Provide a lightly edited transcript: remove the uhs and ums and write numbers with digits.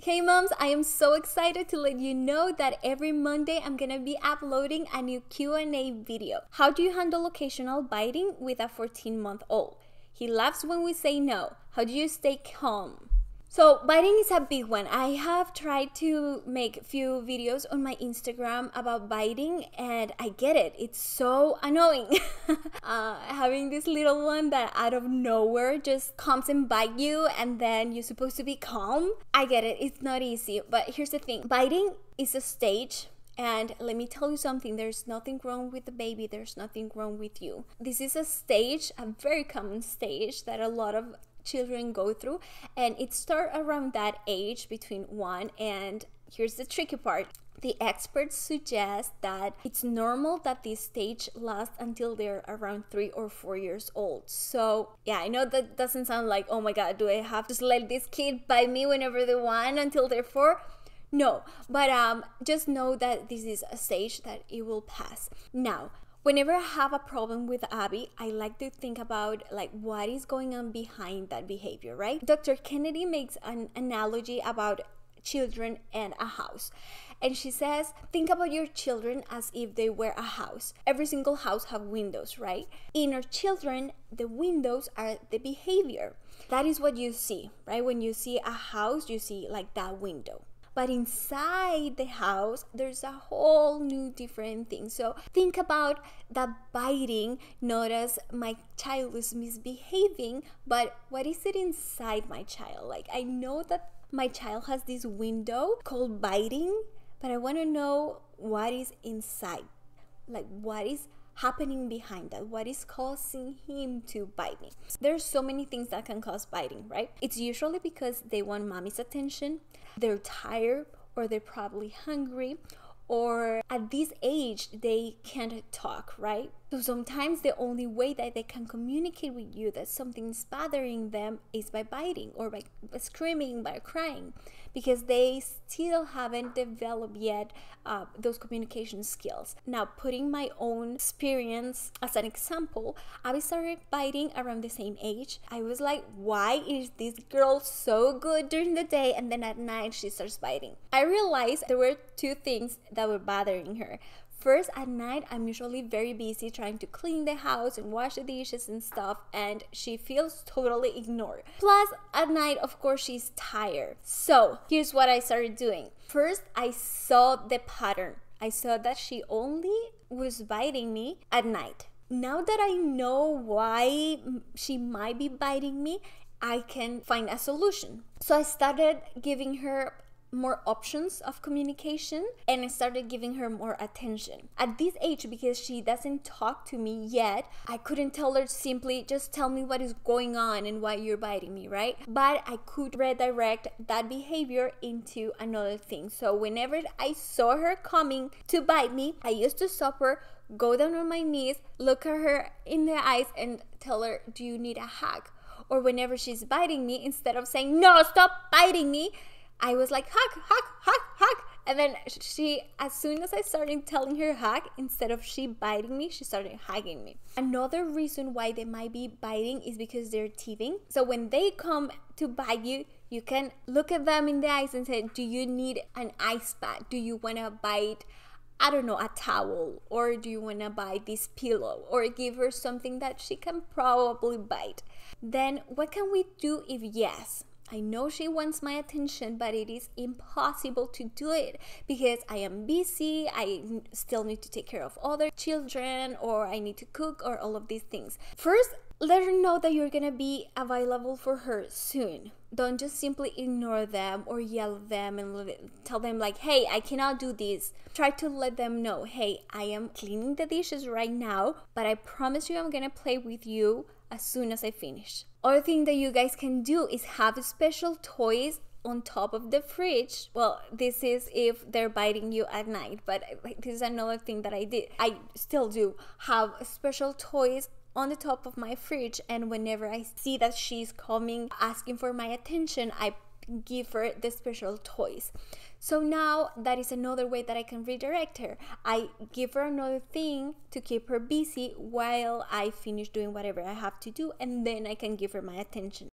Hey moms, I am so excited to let you know that every Monday I'm gonna be uploading a new Q&A video. How do you handle occasional biting with a 14-month-old? He laughs when we say no. How do you stay calm? So biting is a big one. I have tried to make a few videos on my Instagram about biting and I get it. It's so annoying. Having this little one that out of nowhere just comes and bite you and then you're supposed to be calm. I get it. It's not easy. But here's the thing. Biting is a stage. And let me tell you something, there's nothing wrong with the baby, there's nothing wrong with you. This is a stage, a very common stage that a lot of children go through, and it starts around that age between 1 and here's the tricky part. The experts suggest that it's normal that this stage lasts until they're around 3 or 4 years old. So yeah, I know that doesn't sound like, oh my god, do I have to just let this kid bite me whenever they want until they're 4? No, but just know that this is a stage that it will pass. Now, whenever I have a problem with Abby, I like to think about like what is going on behind that behavior, right? Dr. Kennedy makes an analogy about children and a house. And she says, think about your children as if they were a house. Every single house have windows, right? In our children, the windows are the behavior. That is what you see, right? When you see a house, you see like that window. But inside the house, there's a whole new different thing. So think about that biting, not as my child is misbehaving, but what is it inside my child? Like, I know that my child has this window called biting, but I want to know what is inside. Like, what is happening behind that? What is causing him to bite me? There's so many things that can cause biting, right? It's usually because they want mommy's attention, they're tired, or they're probably hungry, or at this age they can't talk, right? So sometimes the only way that they can communicate with you that something's bothering them is by biting or by screaming, by crying, because they still haven't developed yet those communication skills. Now, putting my own experience as an example, I started biting around the same age. I was like, why is this girl so good during the day and then at night she starts biting? I realized there were two things that were bothering her. First, at night, I'm usually very busy trying to clean the house and wash the dishes and stuff, and she feels totally ignored. Plus, at night, of course, she's tired. So, here's what I started doing. First, I saw the pattern. I saw that she only was biting me at night. Now that I know why she might be biting me, I can find a solution. So I started giving her more options of communication and I started giving her more attention. At this age, because she doesn't talk to me yet, I couldn't tell her simply just tell me what is going on and why you're biting me, right? But I could redirect that behavior into another thing. So whenever I saw her coming to bite me, I used to stop her, go down on my knees, look at her in the eyes and tell her, do you need a hug? Or whenever she's biting me, instead of saying, no, stop biting me, I was like, hug, hug, hug, hug. And then she, as soon as I started telling her hug, instead of she biting me, she started hugging me. Another reason why they might be biting is because they're teething. So when they come to bite you, you can look at them in the eyes and say, do you need an ice bath? Do you want to bite, I don't know, a towel? Or do you want to bite this pillow? Or give her something that she can probably bite. Then what can we do if yes? I know she wants my attention, but it is impossible to do it because I am busy, I still need to take care of other children, or I need to cook, or all of these things. First, let her know that you're gonna be available for her soon. Don't just simply ignore them or yell at them and tell them like, hey, I cannot do this. Try to let them know, hey, I am cleaning the dishes right now, but I promise you I'm gonna play with you as soon as I finish. Other thing that you guys can do is have special toys on top of the fridge. Well, this is if they're biting you at night, but this is another thing that I did. I still do have special toys on the top of my fridge, and whenever I see that she's coming asking for my attention, I give her the special toys. So now that is another way that I can redirect her. I give her another thing to keep her busy while I finish doing whatever I have to do, and then I can give her my attention.